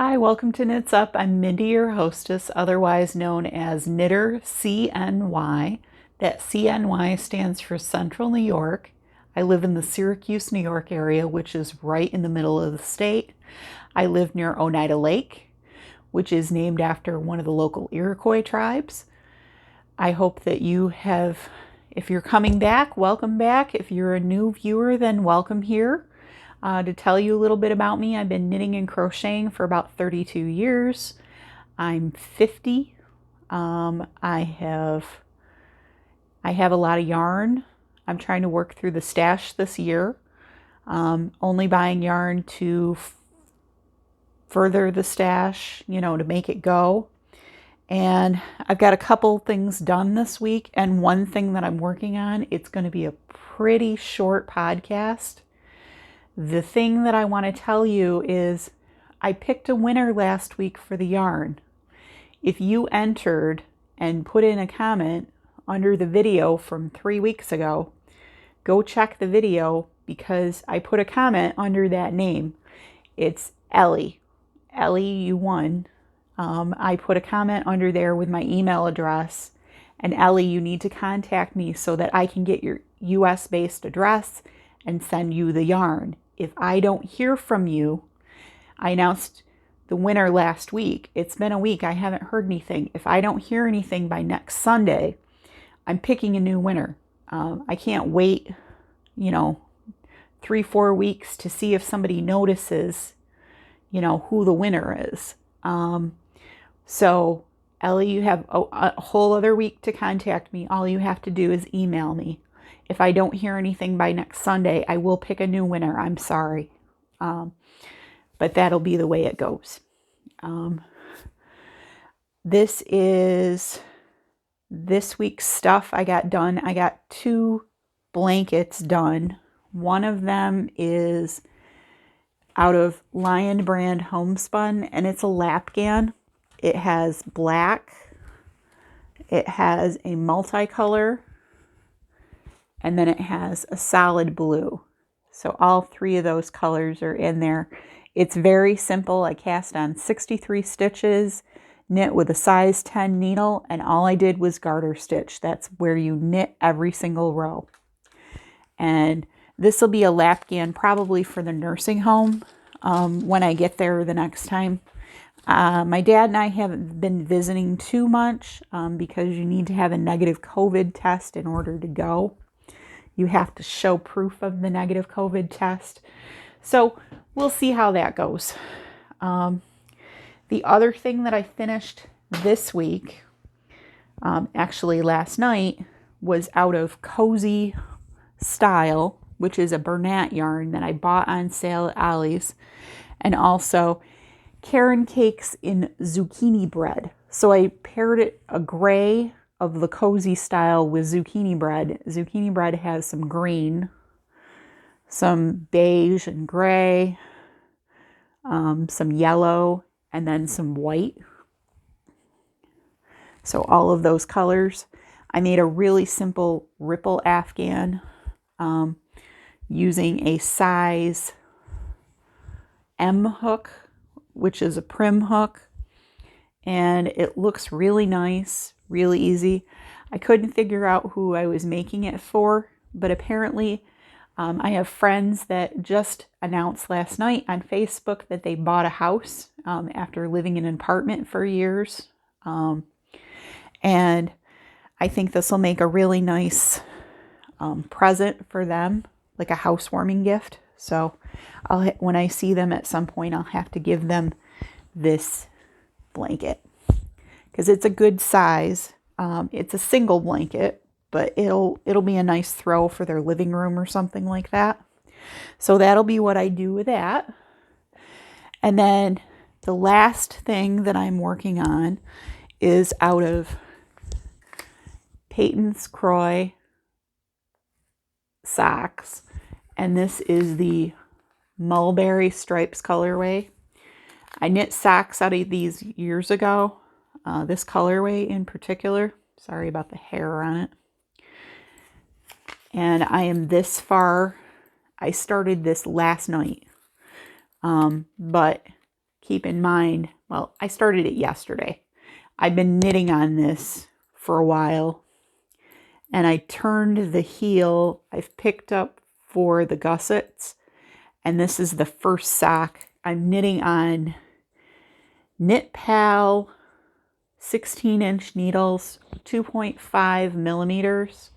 Hi, welcome to Knits Up. I'm Mindy, your hostess, otherwise known as KnitterCNY. That CNY stands for Central New York. I live in the Syracuse, New York area, which is right in the middle of the state. I live near Oneida Lake, which is named after one of the local Iroquois tribes. I hope that you have, if you're coming back, welcome back. If you're a new viewer, then welcome here. To tell you a little bit about me, I've been knitting and crocheting for about 32 years. I'm 50. I have a lot of yarn. I'm trying to work through the stash this year. Only buying yarn to further the stash, to make it go. And I've got a couple things done this week, and one thing that I'm working on. It's going to be a pretty short podcast. The thing that I want to tell you is I picked a winner last week for the yarn. If you entered and put in a comment under the video from 3 weeks ago, go check the video because I put a comment under that name. It's Ellie. Ellie, you won. I put a comment under there with my email address. And Ellie, you need to contact me so that I can get your US-based address and send you the yarn. If I don't hear from you, I announced the winner last week. It's been a week. I haven't heard anything. If I don't hear anything by next Sunday, I'm picking a new winner. I can't wait, 3-4 weeks to see if somebody notices, who the winner is. So, Ellie, you have a whole other week to contact me. All you have to do is email me. If I don't hear anything by next Sunday, I will pick a new winner. I'm sorry. But that'll be the way it goes. This is this week's stuff I got done. I got 2 blankets done. One of them is out of Lion brand Homespun, and it's a afghan. It has black. It has a multicolor. And then it has a solid blue. So all 3 of those colors are in there. It's very simple. I cast on 63 stitches, knit with a size 10 needle, and all I did was garter stitch. That's where you knit every single row. And this will be a afghan probably for the nursing home when I get there the next time. My dad and I haven't been visiting too much because you need to have a negative COVID test in order to go. You have to show proof of the negative COVID test. So we'll see how that goes. The other thing that I finished this week, actually last night, was out of CozyStyle, which is a Bernat yarn that I bought on sale at Ollie's, and also Caron cakes in zucchini bread. So I paired a gray of the CozyStyle with zucchini bread. Zucchini bread has some green, some beige and gray, some yellow, and then some white. So all of those colors. I made a really simple ripple afghan using a size M hook, which is a prim hook. And it looks really nice, really easy. I couldn't figure out who I was making it for, but apparently I have friends that just announced last night on Facebook that they bought a house after living in an apartment for years. And I think this will make a really nice present for them, like a housewarming gift. So when I see them at some point, I'll have to give them this blanket because it's a good size. It's a single blanket, but it'll be a nice throw for their living room or something like that. So that'll be what I do with that. And then the last thing that I'm working on is out of Patons Kroy socks, and this is the mulberry stripes colorway. I knit socks out of these years ago, this colorway in particular. Sorry about the hair on it. And I am this far. I started this last night, but keep in mind, well, I started it yesterday. I've been knitting on this for a while, and I turned the heel I've picked up for the gussets, and this is the first sock. I'm knitting on Knit Pal 16-inch needles, 2.5 millimeters,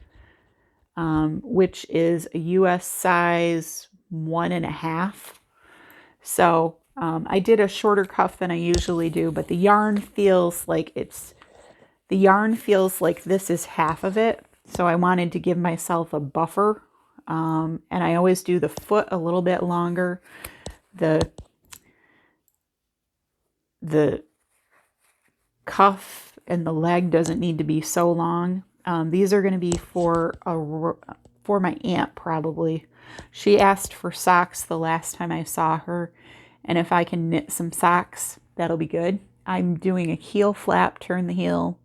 which is a US size 1.5. So I did a shorter cuff than I usually do, but the yarn feels like this is half of it. So I wanted to give myself a buffer. And I always do the foot a little bit longer. The cuff and the leg doesn't need to be so long. These are going to be for my aunt, probably. She asked for socks the last time I saw her, and if I can knit some socks, that'll be good. I'm doing a heel flap, turn the heel,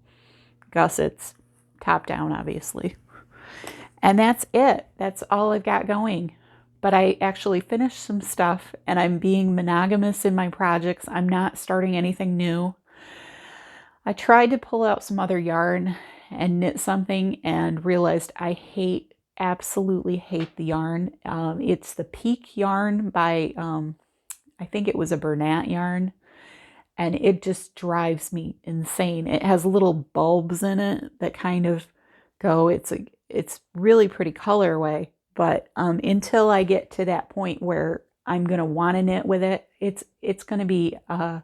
gussets, top down, obviously. And that's it. That's all I've got going. But I actually finished some stuff, and I'm being monogamous in my projects. I'm not starting anything new. I tried to pull out some other yarn and knit something and realized I absolutely hate the yarn. It's the Peak yarn by, I think it was a Bernat yarn, and it just drives me insane. It has little bulbs in it that kind of go, it's really pretty colorway, but until I get to that point where I'm going to want to knit with it, it's going to be, I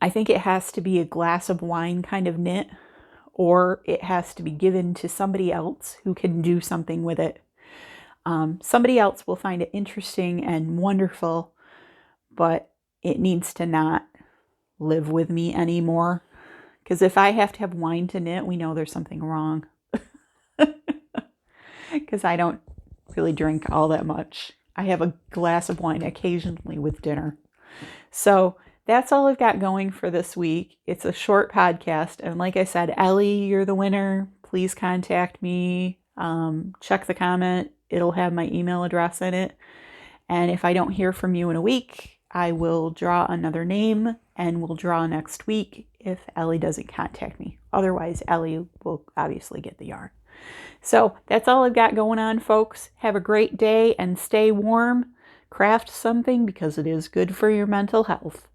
think it has to be a glass of wine kind of knit, or it has to be given to somebody else who can do something with it. Somebody else will find it interesting and wonderful, but it needs to not live with me anymore. Because if I have to have wine to knit, we know there's something wrong. Because I don't really drink all that much. I have a glass of wine occasionally with dinner. So that's all I've got going for this week. It's a short podcast. And like I said, Ellie, you're the winner. Please contact me. Check the comment. It'll have my email address in it. And if I don't hear from you in a week, I will draw another name and we'll draw next week if Ellie doesn't contact me. Otherwise, Ellie will obviously get the yarn. So that's all I've got going on, folks. Have a great day and stay warm. Craft something because it is good for your mental health.